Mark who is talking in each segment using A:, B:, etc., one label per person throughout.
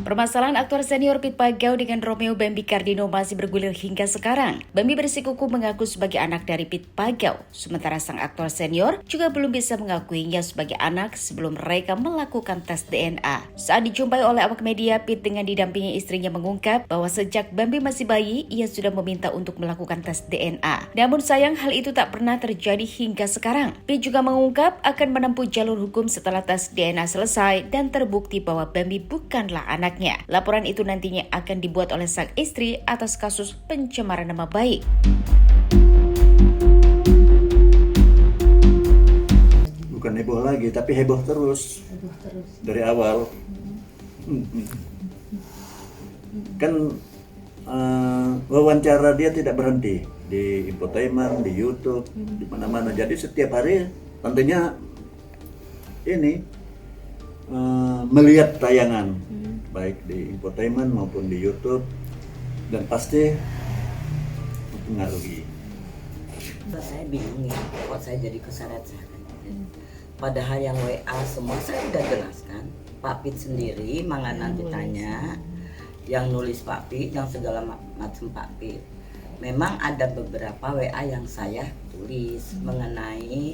A: Permasalahan aktor senior Pit Pagau dengan Romeo Bambi Cardino masih bergulir hingga sekarang. Bambi bersikukuh mengaku sebagai anak dari Pit Pagau, sementara sang aktor senior juga belum bisa mengakuinya sebagai anak sebelum mereka melakukan tes DNA. Saat dijumpai oleh awak media, Pit dengan didampingi istrinya mengungkap bahwa sejak Bambi masih bayi, ia sudah meminta untuk melakukan tes DNA. Namun sayang hal itu tak pernah terjadi hingga sekarang. Pit juga mengungkap akan menempuh jalur hukum setelah tes DNA selesai dan terbukti bahwa Bambi bukanlah anak. Laporan itu nantinya akan dibuat oleh sang istri atas kasus pencemaran nama baik.
B: Bukan heboh lagi, tapi heboh terus. Dari awal. Kan wawancara dia tidak berhenti di infotainment, di YouTube, di mana-mana. Jadi setiap hari tentunya ini melihat tayangan baik di infotainment maupun di YouTube, dan pasti mempengaruhi.
C: Saya bingung ya, kok saya jadi keseret-seret. Padahal yang WA semua saya udah jelaskan. Pak Pit sendiri manganan ditanya, yang nulis Pak Pit, yang segala macam Pak Pit. Memang ada beberapa WA yang saya tulis mengenai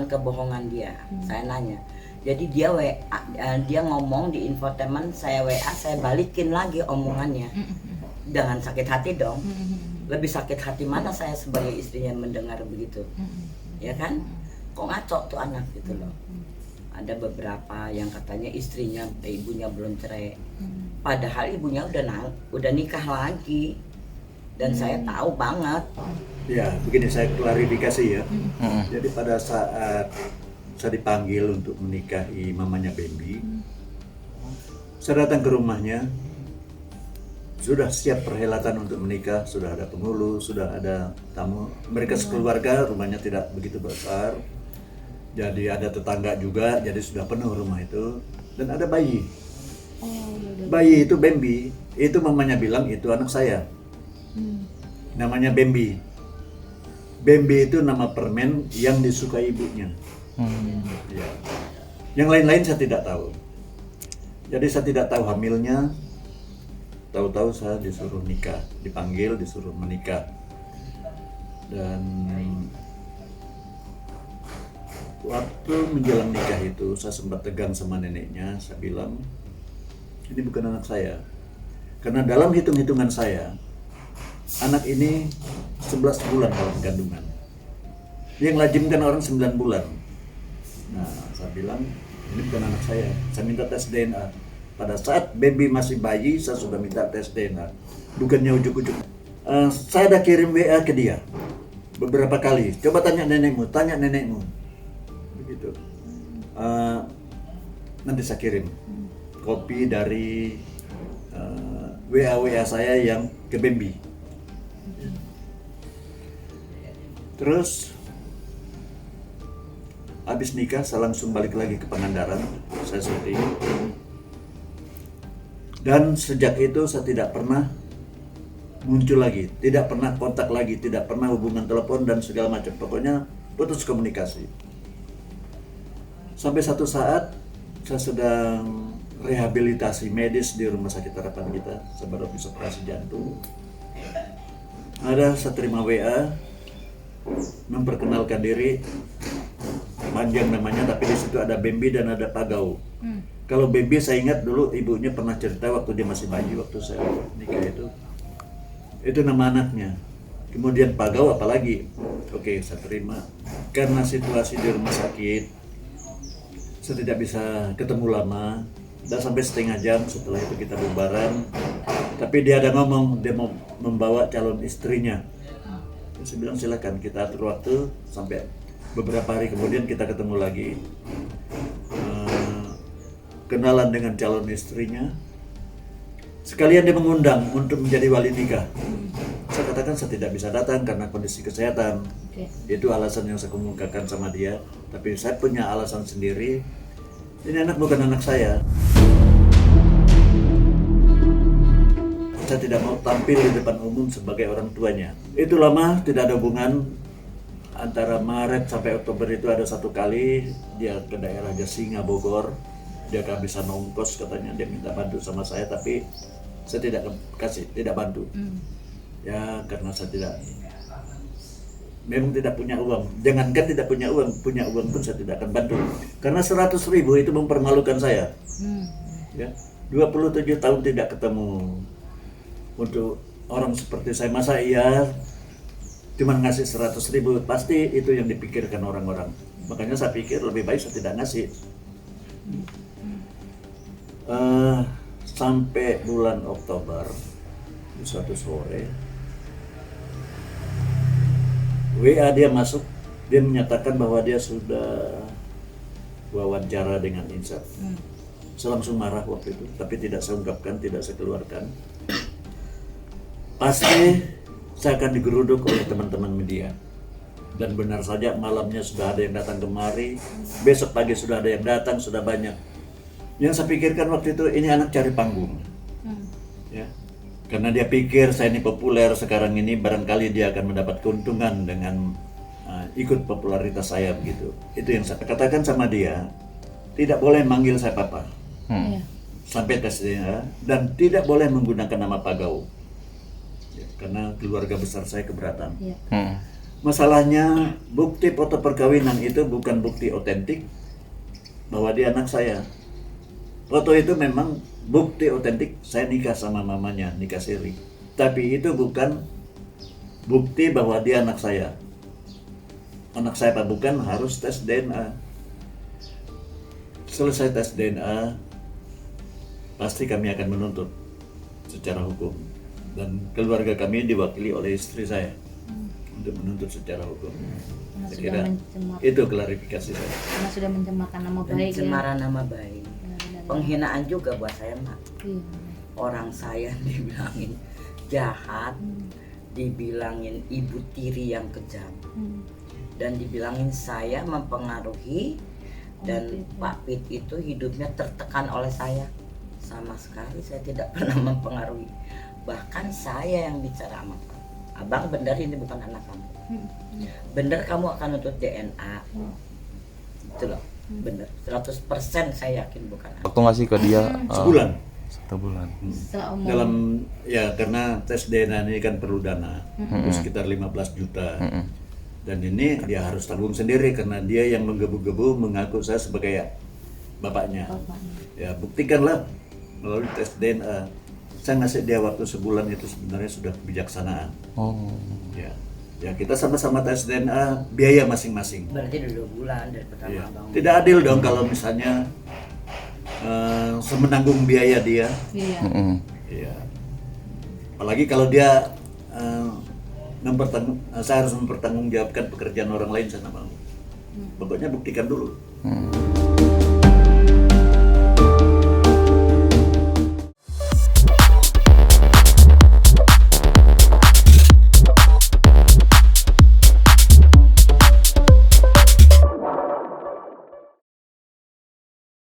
C: kebohongan dia. Saya nanya. Jadi dia dia ngomong di infotainment, saya WA, saya balikin lagi omongannya. Dengan sakit hati dong. Lebih sakit hati mana saya sebagai istrinya mendengar begitu. Ya kan? Kok ngaco tuh anak gitu loh. Ada beberapa yang katanya ibunya belum cerai. Padahal ibunya udah nikah lagi. Dan saya tahu banget.
B: Ya, begini saya klarifikasi ya. Jadi pada saat saya dipanggil untuk menikahi mamanya Bambi, saya datang ke rumahnya, sudah siap perhelatan untuk menikah, sudah ada penghulu, sudah ada tamu. Mereka sekeluarga, rumahnya tidak begitu besar, jadi ada tetangga juga, jadi sudah penuh rumah itu. Dan ada bayi. Bayi itu Bambi, itu mamanya bilang itu anak saya. Namanya Bambi. Bambi itu nama permen yang disukai ibunya. Ya. Yang lain-lain saya tidak tahu. Jadi saya tidak tahu hamilnya. Tahu-tahu saya disuruh nikah, dipanggil disuruh menikah. Dan waktu menjelang nikah itu saya sempat tegang sama neneknya. Saya bilang, ini bukan anak saya. Karena dalam hitung-hitungan saya, anak ini 11 bulan dalam kandungan. Yang lazim kan orang 9 bulan. Nah, saya bilang, ini bukan anak saya minta tes DNA. Pada saat Bambi masih bayi, saya sudah minta tes DNA. Bukannya ujuk-ujuk. Saya udah kirim WA ke dia beberapa kali. Coba tanya nenekmu. Begitu. Nanti saya kirim kopi dari WA saya yang ke Bambi. Terus habis nikah saya langsung balik lagi ke Pangandaran, saya syuting. Dan sejak itu saya tidak pernah muncul lagi, tidak pernah kontak lagi, tidak pernah hubungan telepon dan segala macam. Pokoknya putus komunikasi. Sampai satu saat saya sedang rehabilitasi medis di rumah sakit harapan kita, saya baru habis operasi jantung. Ada saya terima WA memperkenalkan diri, panjang namanya, tapi di situ ada Bambi dan ada Pagau. Kalau Bambi saya ingat dulu ibunya pernah cerita waktu dia masih bayi, waktu saya nikah itu nama anaknya. Kemudian Pagau apalagi, oke saya terima. Karena situasi di rumah sakit, saya tidak bisa ketemu lama. Udah sampai setengah jam setelah itu kita bubaran. Tapi dia ada ngomong, dia mau membawa calon istrinya. Saya bilang silakan, kita atur waktu sampai beberapa hari kemudian kita ketemu lagi. Kenalan dengan calon istrinya. Sekalian dia mengundang untuk menjadi wali nikah. Saya katakan saya tidak bisa datang karena kondisi kesehatan. Itu alasan yang saya kemukakan sama dia. Tapi saya punya alasan sendiri. Ini anak bukan anak saya. Saya tidak mau tampil di depan umum sebagai orang tuanya. Itu lama tidak ada hubungan. Antara Maret sampai Oktober itu ada satu kali dia ke daerah Jasinga, Bogor. dia kehabisan ongkos katanya, dia minta bantu sama saya, tapi saya tidak bantu. Ya karena saya memang tidak punya uang. Jangankan tidak punya uang pun saya tidak akan bantu. Karena 100.000 itu mempermalukan saya. Ya, 27 tahun tidak ketemu. Untuk orang seperti saya, masa iya cuma ngasih 100.000, pasti itu yang dipikirkan orang-orang. Makanya saya pikir lebih baik saya tidak ngasih. Sampai bulan Oktober, suatu sore, WA dia masuk, dia menyatakan bahwa dia sudah wawancara dengan Insaf. Saya langsung marah waktu itu, tapi tidak saya ungkapkan, tidak saya keluarkan. Pasti saya akan digeruduk oleh teman-teman media. Dan benar saja malamnya sudah ada yang datang kemari, besok pagi sudah ada yang datang, sudah banyak. Yang saya pikirkan waktu itu, ini anak cari panggung. Ya. Karena dia pikir saya ini populer sekarang ini, barangkali dia akan mendapat keuntungan dengan ikut popularitas saya begitu. Itu yang saya katakan sama dia, tidak boleh manggil saya papa. Sampai tes DNA, dan tidak boleh menggunakan nama Pagau. Ya, karena keluarga besar saya keberatan. Masalahnya bukti foto perkawinan itu bukan bukti otentik bahwa dia anak saya. Foto itu memang bukti otentik saya nikah sama mamanya, nikah siri. Tapi itu bukan bukti bahwa dia anak saya. Anak saya apa bukan, harus tes DNA. Selesai tes DNA, pasti kami akan menuntut secara hukum. Dan keluarga kami diwakili oleh istri saya untuk menuntut secara hukum. Saya kira itu klarifikasi saya.
D: Karena sudah mencemarkan nama baik.
C: Pencemaran nama baik. Penghinaan juga buat saya, Mbak. Orang saya dibilangin jahat, dibilangin ibu tiri yang kejam, dan dibilangin saya mempengaruhi, dan Pak Pit itu hidupnya tertekan oleh saya. Sama sekali saya tidak pernah mempengaruhi. Bahkan saya yang bicara sama Pak, abang benar ini bukan anak kamu, benar kamu akan nuntut DNA, itu loh, benar 100% saya yakin bukan anak.
E: Waktu ngasih ke dia
B: Sebulan.
E: 1 bulan.
B: Dalam ya karena tes DNA ini kan perlu dana, itu sekitar 15 juta. Dan ini dia harus tanggung sendiri karena dia yang menggebu-gebu mengaku saya sebagai bapaknya. Ya buktikanlah melalui tes DNA. Saya ngasih dia waktu sebulan itu sebenarnya sudah kebijaksanaan. Ya kita sama-sama tes DNA, biaya masing-masing.
C: Berarti udah 2 bulan dari pertama
B: Ya.
C: abang.
B: Tidak adil dong kalau misalnya semenanggung biaya dia. Ya. Apalagi kalau dia saya harus mempertanggungjawabkan pekerjaan orang lain, saya nggak mau. Pokoknya buktikan dulu.